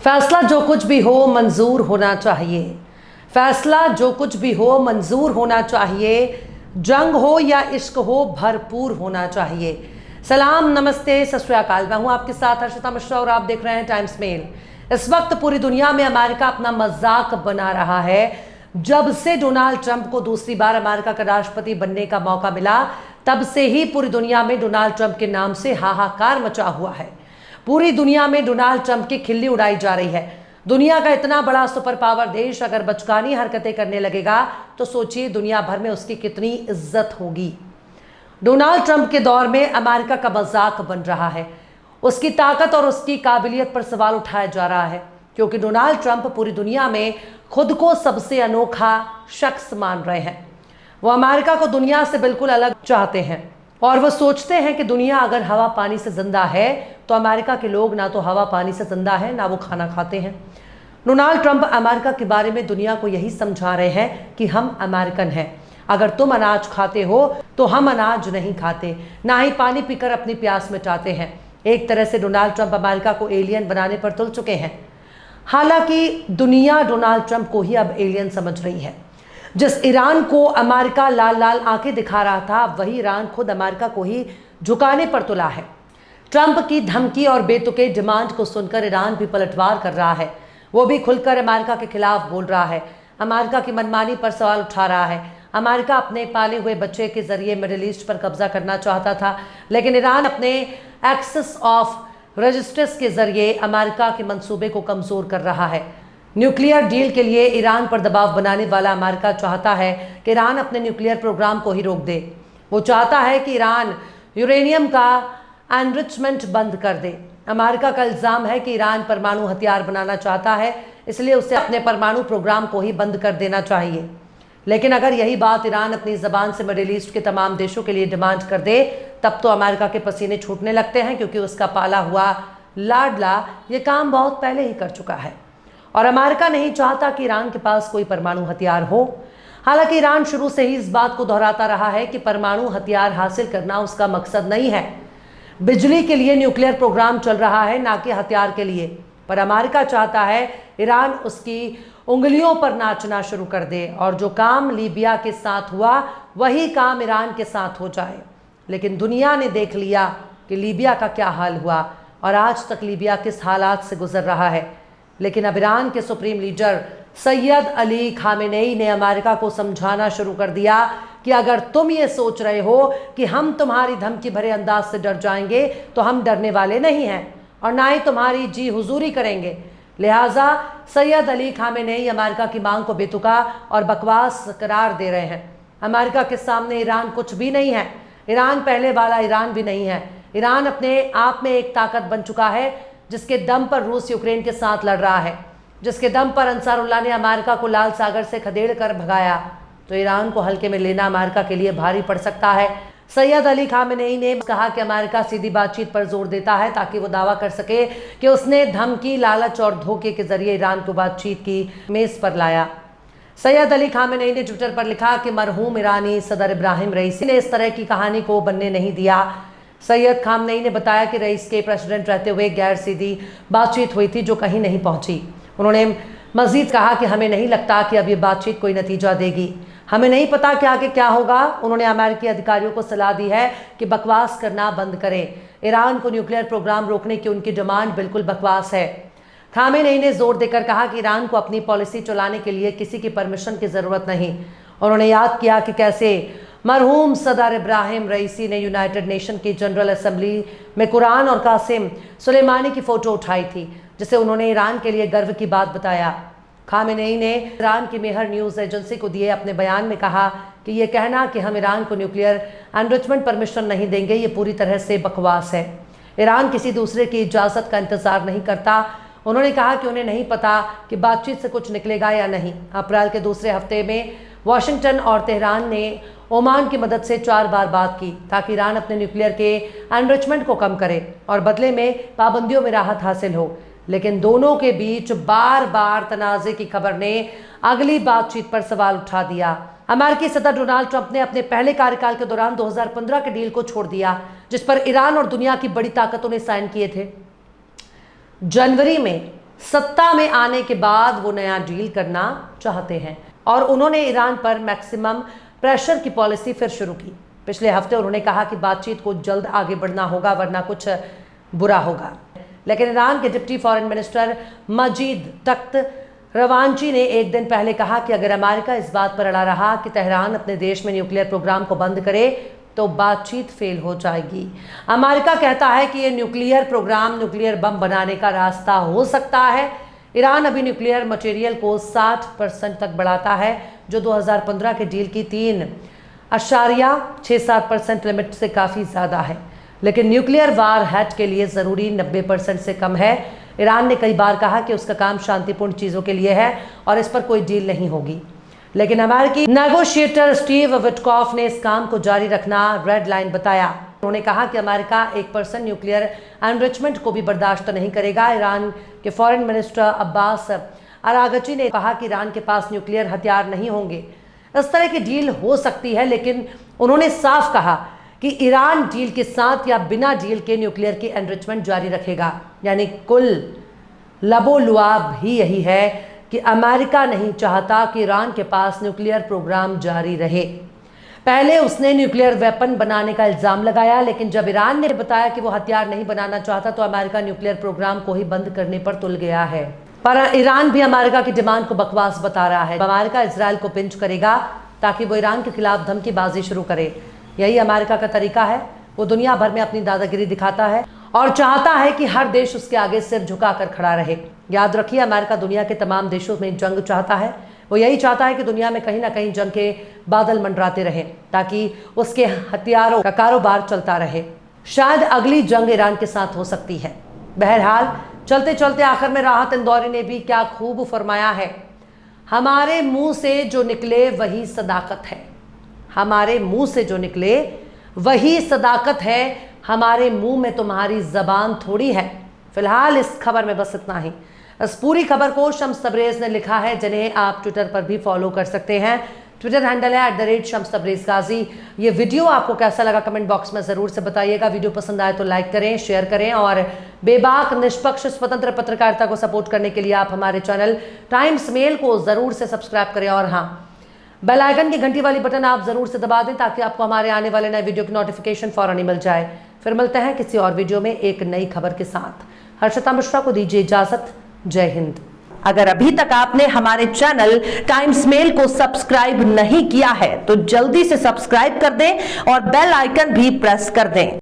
फैसला जो कुछ भी हो मंजूर होना चाहिए। फैसला जो कुछ भी हो मंजूर होना चाहिए। जंग हो या इश्क हो भरपूर होना चाहिए। सलाम, नमस्ते, सत श्री अकाल। मैं हूं आपके साथ हर्षिता मिश्रा और आप देख रहे हैं टाइम्स मेल। इस वक्त पूरी दुनिया में अमेरिका अपना मजाक बना रहा है। जब से डोनाल्ड ट्रंप को दूसरी बार अमेरिका का राष्ट्रपति बनने का मौका मिला, तब से ही पूरी दुनिया में डोनाल्ड ट्रंप के नाम से हाहाकार मचा हुआ है। पूरी दुनिया में डोनाल्ड ट्रंप की खिल्ली उड़ाई जा रही है। दुनिया का इतना बड़ा सुपर पावर देश अगर बचकानी हरकतें करने लगेगा तो सोचिए दुनिया भर में उसकी कितनी इज्जत होगी। डोनाल्ड ट्रंप के दौर में अमेरिका का मजाक बन रहा है। उसकी ताकत और उसकी काबिलियत पर सवाल उठाया जा रहा है, क्योंकि डोनाल्ड ट्रंप पूरी दुनिया में खुद को सबसे अनोखा शख्स मान रहे हैं। वो अमेरिका को दुनिया से बिल्कुल अलग चाहते हैं और वो सोचते हैं कि दुनिया अगर हवा पानी से जिंदा है तो अमेरिका के लोग ना तो हवा पानी से जिंदा है, ना वो खाना खाते हैं। डोनाल्ड ट्रंप अमेरिका के बारे में दुनिया को यही समझा रहे हैं कि हम अमेरिकन हैं। अगर तुम अनाज खाते हो तो हम अनाज नहीं खाते, ना ही पानी पीकर अपनी प्यास मिटाते हैं। एक तरह से डोनाल्ड ट्रंप अमेरिका को एलियन बनाने पर तुल चुके हैं। हालांकि दुनिया डोनाल्ड ट्रंप को ही अब एलियन समझ रही है। जिस ईरान को अमेरिका लाल लाल आंखें दिखा रहा था, वही ईरान खुद अमेरिका को ही झुकाने पर तुला है। ट्रंप की धमकी और बेतुके डिमांड को सुनकर ईरान भी पलटवार कर रहा है। वो भी खुलकर अमेरिका के खिलाफ बोल रहा है, अमेरिका की मनमानी पर सवाल उठा रहा है। अमेरिका अपने पाले हुए बच्चे के जरिए मिडिल ईस्ट पर कब्जा करना चाहता था, लेकिन ईरान अपने एक्सेस ऑफ रजिस्टर्स के जरिए अमेरिका के मंसूबे को कमजोर कर रहा है। न्यूक्लियर डील के लिए ईरान पर दबाव बनाने वाला अमेरिका चाहता है कि ईरान अपने न्यूक्लियर प्रोग्राम को ही रोक दे। वो चाहता है कि ईरान यूरेनियम का एनरिचमेंट बंद कर दे। अमेरिका का इल्ज़ाम है कि ईरान परमाणु हथियार बनाना चाहता है, इसलिए उसे अपने परमाणु प्रोग्राम को ही बंद कर देना चाहिए। लेकिन अगर यही बात ईरान अपनी ज़बान से मिडिल ईस्ट के तमाम देशों के लिए डिमांड कर दे, तब तो अमेरिका के पसीने छूटने लगते हैं, क्योंकि उसका पाला हुआ लाडला ये काम बहुत पहले ही कर चुका है। और अमेरिका नहीं चाहता कि ईरान के पास कोई परमाणु हथियार हो। हालांकि ईरान शुरू से ही इस बात को दोहराता रहा है कि परमाणु हथियार हासिल करना उसका मकसद नहीं है। बिजली के लिए न्यूक्लियर प्रोग्राम चल रहा है, ना कि हथियार के लिए। पर अमेरिका चाहता है ईरान उसकी उंगलियों पर नाचना शुरू कर दे और जो काम लीबिया के साथ हुआ वही काम ईरान के साथ हो जाए। लेकिन दुनिया ने देख लिया कि लीबिया का क्या हाल हुआ और आज तक लीबिया किस हालात से गुजर रहा है। लेकिन अब ईरान के supreme leader Syed Ali Khamenei ने अमेरिका को समझाना शुरू कर दिया कि अगर तुम ये सोच रहे हो कि हम तुम्हारी धमकी भरे अंदाज से डर जाएंगे, तो हम डरने वाले नहीं हैं और ना ही तुम्हारी जी हुजूरी करेंगे। लिहाजा सैयद अली खामेनेई अमेरिका की मांग को बेतुका और बकवास करार दे रहे हैं। अमेरिका के सामने ईरान कुछ भी नहीं है। ईरान पहले वाला ईरान भी नहीं है। ईरान अपने आप में एक ताकत बन चुका है, जिसके दम पर रूस यूक्रेन के साथ लड़ रहा है, जिसके दम पर अंसारुल्लाह ने अमेरिका को लाल सागर से खदेड़ कर भगाया। तो ईरान को हल्के में लेना अमेरिका के लिए भारी पड़ सकता है। सैयद अली खामेनेई ने कहा कि अमेरिका सीधी बातचीत पर जोर देता है ताकि वो दावा कर सके कि उसने धमकी, लालच और धोखे के जरिए ईरान को बातचीत की मेज पर लाया। सैयद अली खामेनेई ने ट्विटर पर लिखा कि मरहूम ईरानी सदर इब्राहिम रईसी ने इस तरह की कहानी को बनने नहीं दिया। सैयद खामेनेई ने बताया कि रईस के प्रेसिडेंट रहते हुए गैर सीधी बातचीत हुई थी जो कहीं नहीं पहुंची। उन्होंने मजीद कहा कि हमें नहीं लगता कि अब ये बातचीत कोई नतीजा देगी। हमें नहीं पता कि आगे क्या होगा। उन्होंने अमेरिकी अधिकारियों को सलाह दी है कि बकवास करना बंद करें। ईरान को न्यूक्लियर प्रोग्राम रोकने की उनकी डिमांड बिल्कुल बकवास है। खामेनेई ने जोर देकर कहा कि ईरान को अपनी पॉलिसी चलाने के लिए किसी की परमिशन की ज़रूरत नहीं। उन्होंने याद किया कि कैसे मरहूम सदर इब्राहिम रईसी ने यूनाइटेड नेशन की जनरल असेंबली में कुरान और कासिम सुलेमानी की फ़ोटो उठाई थी, जिसे उन्होंने ईरान के लिए गर्व की बात बताया। खामेनेई ने ईरान की मेहर न्यूज़ एजेंसी को दिए अपने बयान में कहा कि ये कहना कि हम ईरान को न्यूक्लियर एनरिचमेंट परमिशन नहीं देंगे, ये पूरी तरह से बकवास है। ईरान किसी दूसरे की इजाज़त का इंतज़ार नहीं करता। उन्होंने कहा कि उन्हें नहीं पता कि बातचीत से कुछ निकलेगा या नहीं। अप्रैल के दूसरे हफ्ते में वाशिंगटन और तेहरान ने ओमान की मदद से 4 बार बात की ताकि ईरान अपने न्यूक्लियर के एनरिचमेंट को कम करे और बदले में पाबंदियों में राहत हासिल हो। लेकिन दोनों के बीच बार बार तनाज़े की खबर ने अगली बातचीत पर सवाल उठा दिया। अमेरिकी सदर डोनाल्ड ट्रंप ने अपने पहले कार्यकाल के दौरान 2015 के डील को छोड़ दिया, जिस पर ईरान और दुनिया की बड़ी ताकतों ने साइन किए थे। जनवरी में सत्ता में आने के बाद वो नया डील करना चाहते हैं और उन्होंने ईरान पर मैक्सिमम प्रेशर की पॉलिसी फिर शुरू की। पिछले हफ्ते उन्होंने कहा कि बातचीत को जल्द आगे बढ़ना होगा वरना कुछ बुरा होगा। लेकिन ईरान के डिप्टी फॉरेन मिनिस्टर मजीद तख्त रवांची ने एक दिन पहले कहा कि अगर अमेरिका इस बात पर अड़ा रहा कि तेहरान अपने देश में न्यूक्लियर प्रोग्राम को बंद करे तो बातचीत फेल हो जाएगी। अमेरिका कहता है कि ये न्यूक्लियर प्रोग्राम न्यूक्लियर बम बनाने का रास्ता हो सकता है। ईरान अभी न्यूक्लियर मटेरियल को 60% तक बढ़ाता है, जो 2015 के डील की 3.67% लिमिट से काफ़ी ज़्यादा है, लेकिन न्यूक्लियर वार हेड के लिए ज़रूरी 90% से कम है। ईरान ने कई बार कहा कि उसका काम शांतिपूर्ण चीज़ों के लिए है और इस पर कोई डील नहीं होगी, लेकिन अमेरिकी नेगोशिएटर स्टीव विटकॉफ ने इस काम को जारी रखना रेड लाइन बताया। उन्होंने कहा कि अमेरिका 1% न्यूक्लियर एनरिचमेंट को भी बर्दाश्त नहीं करेगा। ईरान के फॉरेन मिनिस्टर अब्बास अरागची ने कहा कि ईरान के पास न्यूक्लियर हथियार नहीं होंगे। इस तरह की डील हो सकती है, लेकिन उन्होंने साफ कहा कि ईरान डील के साथ या बिना डील के न्यूक्लियर की एनरिचमेंट जारी रखेगा। यानी कुल लबोलुआब ही यही है कि अमेरिका नहीं चाहता कि ईरान के पास न्यूक्लियर प्रोग्राम जारी रहे। पहले उसने न्यूक्लियर वेपन बनाने का इल्ज़ाम लगाया, लेकिन जब ईरान ने बताया कि वो हथियार नहीं बनाना चाहता तो अमेरिका न्यूक्लियर प्रोग्राम को ही बंद करने पर तुल गया है। पर ईरान भी अमेरिका की डिमांड को बकवास बता रहा है। अमेरिका इजराइल को पिंच करेगा ताकि वो ईरान के खिलाफ धमकीबाजी शुरू करे। यही अमेरिका का तरीका है। वो दुनिया भर में अपनी दादागिरी दिखाता है और चाहता है कि हर देश उसके आगे सिर झुकाकर खड़ा रहे। याद रखिए, अमेरिका दुनिया के तमाम देशों में जंग चाहता है। वो यही चाहता है कि दुनिया में कहीं ना कहीं जंग के बादल मंडराते रहें ताकि उसके हथियारों का कारोबार चलता रहे। शायद अगली जंग ईरान के साथ हो सकती है। बहरहाल चलते चलते आखिर में राहत इंदौरी ने भी क्या खूब फरमाया है, हमारे मुंह से जो निकले वही सदाकत है। हमारे मुंह से जो निकले वही सदाकत है। हमारे मुंह में तुम्हारी जबान थोड़ी है। फिलहाल इस खबर में बस इतना ही। इस पूरी खबर को शम्स तबरेज़ ने लिखा है, जिन्हें आप ट्विटर पर भी फॉलो कर सकते हैं। ट्विटर हैंडल है @शम्स तबरेज़ गाजी। ये वीडियो आपको कैसा लगा कमेंट बॉक्स में ज़रूर से बताइएगा। वीडियो पसंद आए तो लाइक करें, शेयर करें और बेबाक निष्पक्ष स्वतंत्र पत्रकारिता को सपोर्ट करने के लिए आप हमारे चैनल टाइम्स मेल को ज़रूर से सब्सक्राइब करें और हाँ, बेल आइकन की घंटी वाली बटन आप ज़रूर से दबा दें ताकि आपको हमारे आने वाले नए वीडियो की नोटिफिकेशन फौरन ही मिल जाए। फिर मिलते हैं किसी और वीडियो में एक नई खबर के साथ। हर्षिता मिश्रा को दीजिए इजाजत। जय हिंद। अगर अभी तक आपने हमारे चैनल टाइम्स मेल को सब्सक्राइब नहीं किया है तो जल्दी से सब्सक्राइब कर दें और बेल आइकन भी प्रेस कर दें।